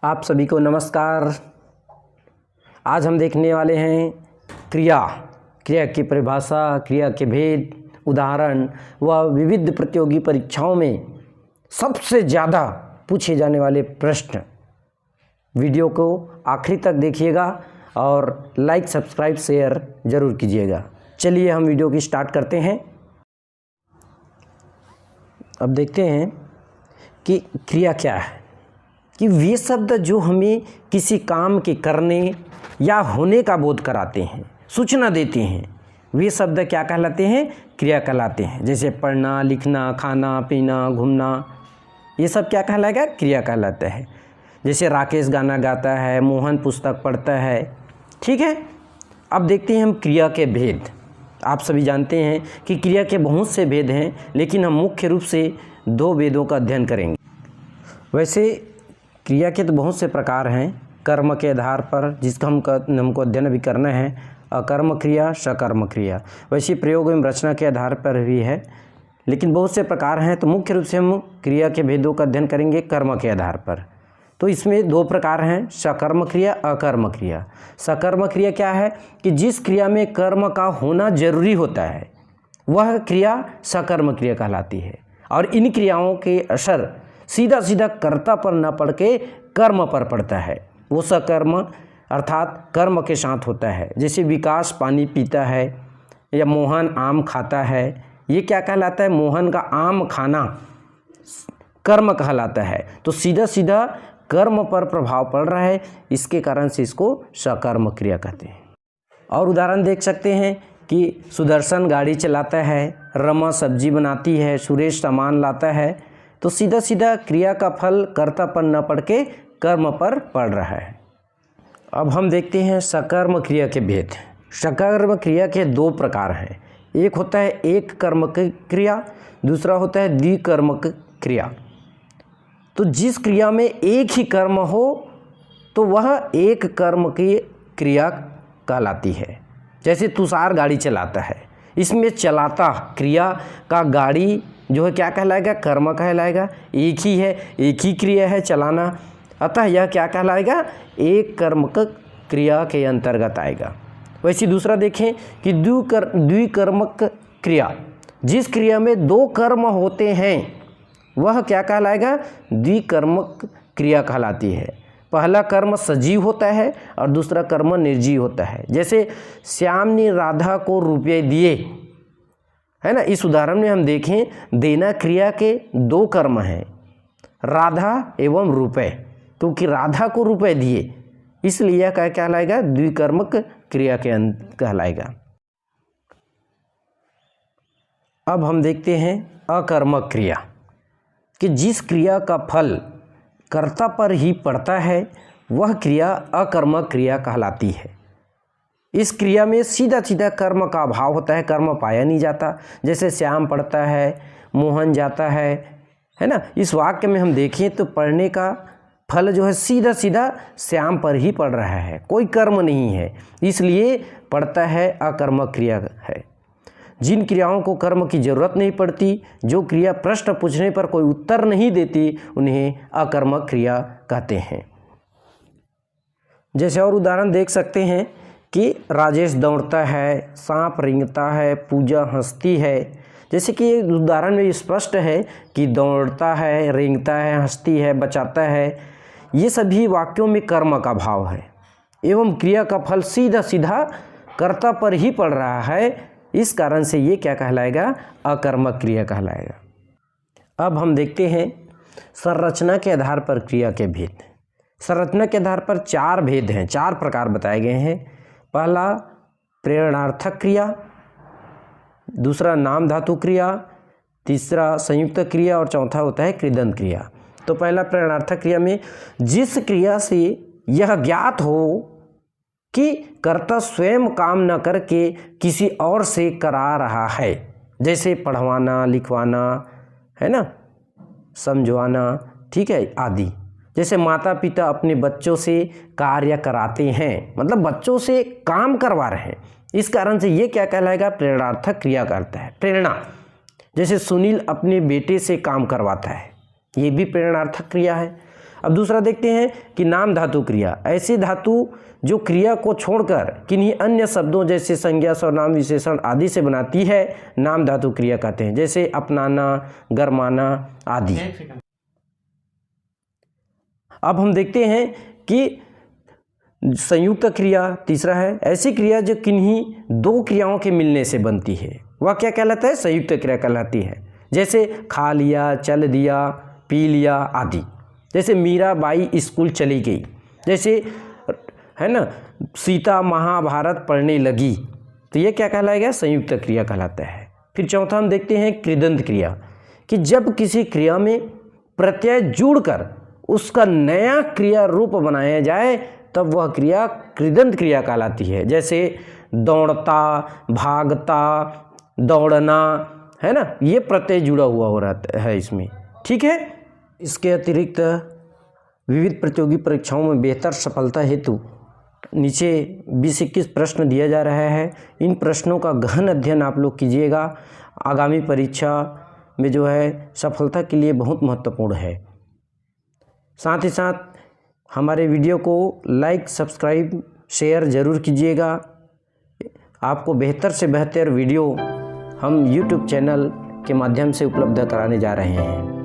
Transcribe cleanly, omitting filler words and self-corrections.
आप सभी को नमस्कार। आज हम देखने वाले हैं क्रिया की परिभाषा, क्रिया के भेद, उदाहरण व विविध प्रतियोगी परीक्षाओं में सबसे ज़्यादा पूछे जाने वाले प्रश्न। वीडियो को आखिरी तक देखिएगा और लाइक, सब्सक्राइब, शेयर ज़रूर कीजिएगा। चलिए हम वीडियो की स्टार्ट करते हैं। अब देखते हैं कि क्रिया क्या है। कि वे शब्द जो हमें किसी काम के करने या होने का बोध कराते हैं, सूचना देते हैं, वे शब्द क्या कहलाते हैं? क्रिया कहलाते हैं। जैसे पढ़ना, लिखना, खाना, पीना, घूमना, ये सब क्या कहलाएगा? क्रिया कहलाता है। जैसे राकेश गाना गाता है, मोहन पुस्तक पढ़ता है। ठीक है। अब देखते हैं हम क्रिया के भेद। आप सभी जानते हैं कि क्रिया के बहुत से भेद हैं, लेकिन हम मुख्य रूप से 2 भेदों का अध्ययन करेंगे। वैसे क्रिया के तो बहुत से प्रकार हैं। कर्म के आधार पर जिसका हमको अध्ययन भी करना है, अकर्म क्रिया, सकर्म क्रिया। वैसे प्रयोग एवं रचना के आधार पर भी है, लेकिन बहुत से प्रकार हैं। तो मुख्य रूप से हम क्रिया के भेदों का अध्ययन करेंगे कर्म के आधार पर। तो इसमें 2 प्रकार हैं, सकर्म क्रिया, अकर्म क्रिया। सकर्म क्रिया क्या है? कि जिस क्रिया में कर्म का होना जरूरी होता है, वह क्रिया सकर्म क्रिया कहलाती है। और इन क्रियाओं के असर सीधा सीधा कर्ता पर न पड़ के कर्म पर पड़ता है। वो सकर्म अर्थात कर्म के साथ होता है। जैसे विकास पानी पीता है या मोहन आम खाता है, ये क्या कहलाता है? मोहन का आम खाना कर्म कहलाता है। तो सीधा सीधा कर्म पर प्रभाव पड़ रहा है, इसके कारण से इसको सकर्म क्रिया कहते हैं। और उदाहरण देख सकते हैं कि सुदर्शन गाड़ी चलाता है, रमा सब्जी बनाती है, सुरेश सामान लाता है। तो सीधा सीधा क्रिया का फल कर्ता पर न पड़ के कर्म पर पड़ रहा है। अब हम देखते हैं सकर्म क्रिया के भेद। सकर्म क्रिया के 2 प्रकार हैं। एक होता है एक कर्म क्रिया, दूसरा होता है द्विकर्म क्रिया। तो जिस क्रिया में एक ही कर्म हो तो वह एक कर्म की क्रिया कहलाती है। जैसे तुषार गाड़ी चलाता है, इसमें चलाता क्रिया का गाड़ी जो है क्या कहलाएगा? कर्म कहलाएगा। एक ही है, एक ही क्रिया है चलाना, अतः यह क्या कहलाएगा? एक कर्म क्रिया के अंतर्गत आएगा। वैसे दूसरा देखें कि द्विकर्मक क्रिया, जिस क्रिया में 2 कर्म होते हैं वह क्या कहलाएगा? द्विकर्मक क्रिया कहलाती है। पहला कर्म सजीव होता है और दूसरा कर्म निर्जीव होता है। जैसे श्याम ने राधा को रुपये दिए, है ना। इस उदाहरण में हम देखें, देना क्रिया के 2 कर्म हैं, राधा एवं रुपये। क्योंकि राधा को रुपये दिए, इसलिए यह क्या कहलाएगा? द्विकर्मक क्रिया के कहलाएगा। अब हम देखते हैं अकर्मक क्रिया, कि जिस क्रिया का फल कर्ता पर ही पड़ता है वह क्रिया अकर्मक क्रिया कहलाती है। इस क्रिया में सीधा सीधा कर्म का अभाव होता है, कर्म पाया नहीं जाता। जैसे श्याम पढ़ता है, मोहन जाता है ना। इस वाक्य में हम देखें तो पढ़ने का फल जो है सीधा सीधा श्याम पर ही पड़ रहा है, कोई कर्म नहीं है, इसलिए पढ़ता है, अकर्मक क्रिया है। जिन क्रियाओं को कर्म की ज़रूरत नहीं पड़ती, जो क्रिया प्रश्न पूछने पर कोई उत्तर नहीं देती, उन्हें अकर्मक क्रिया कहते हैं। जैसे और उदाहरण देख सकते हैं कि राजेश दौड़ता है, सांप रेंगता है, पूजा हंसती है। जैसे कि उदाहरण में स्पष्ट है कि दौड़ता है, रेंगता है, हंसती है, बचाता है, ये सभी वाक्यों में कर्म का भाव है एवं क्रिया का फल सीधा सीधा कर्ता पर ही पड़ रहा है। इस कारण से ये क्या कहलाएगा? अकर्मक क्रिया कहलाएगा। अब हम देखते हैं संरचना के आधार पर क्रिया के भेद। संरचना के आधार पर 4 भेद हैं, 4 प्रकार बताए गए हैं। पहला प्रेरणार्थक क्रिया, दूसरा नाम धातु क्रिया, तीसरा संयुक्त क्रिया और चौथा होता है कृदंत क्रिया। तो पहला प्रेरणार्थक क्रिया में जिस क्रिया से यह ज्ञात हो कि कर्ता स्वयं काम न करके किसी और से करा रहा है। जैसे पढ़वाना, लिखवाना, है ना, समझवाना, ठीक है, आदि। जैसे माता पिता अपने बच्चों से कार्य कराते हैं, मतलब बच्चों से काम करवा रहे हैं, इस कारण से ये क्या कहलाएगा? प्रेरणार्थक क्रिया करता है। प्रेरणा, जैसे सुनील अपने बेटे से काम करवाता है, ये भी प्रेरणार्थक क्रिया है। अब दूसरा देखते हैं कि नाम धातु क्रिया, ऐसी धातु जो क्रिया को छोड़कर किन्हीं अन्य शब्दों जैसे संज्ञा, सर्वनाम, विशेषण आदि से बनाती है, नाम धातु क्रिया कहते हैं, जैसे अपनाना, गरमाना आदि। अब हम देखते हैं कि संयुक्त क्रिया तीसरा है, ऐसी क्रिया जो किन्हीं दो क्रियाओं के मिलने से बनती है, वह क्या कहलाता है? संयुक्त क्रिया कहलाती है। जैसे खा लिया, चल दिया, पी लिया आदि। जैसे मीराबाई स्कूल चली गई, जैसे है ना, सीता महाभारत पढ़ने लगी, तो ये क्या कहलाएगा? संयुक्त क्रिया कहलाता है। फिर चौथा हम देखते हैं कृदंत क्रिया, कि जब किसी क्रिया में प्रत्यय जुड़कर उसका नया क्रिया रूप बनाया जाए तब वह क्रिया कृदंत क्रिया कहलाती है। जैसे दौड़ता, भागता, दौड़ना, है ना, ये प्रत्यय जुड़ा हुआ हो रहा है इसमें। ठीक है। इसके अतिरिक्त विविध प्रतियोगी परीक्षाओं में बेहतर सफलता हेतु नीचे 20-21 प्रश्न दिया जा रहा है। इन प्रश्नों का गहन अध्ययन आप लोग कीजिएगा, आगामी परीक्षा में जो है सफलता के लिए बहुत महत्वपूर्ण है। साथ ही साथ हमारे वीडियो को लाइक, सब्सक्राइब, शेयर ज़रूर कीजिएगा। आपको बेहतर से बेहतर वीडियो हम YouTube चैनल के माध्यम से उपलब्ध कराने जा रहे हैं।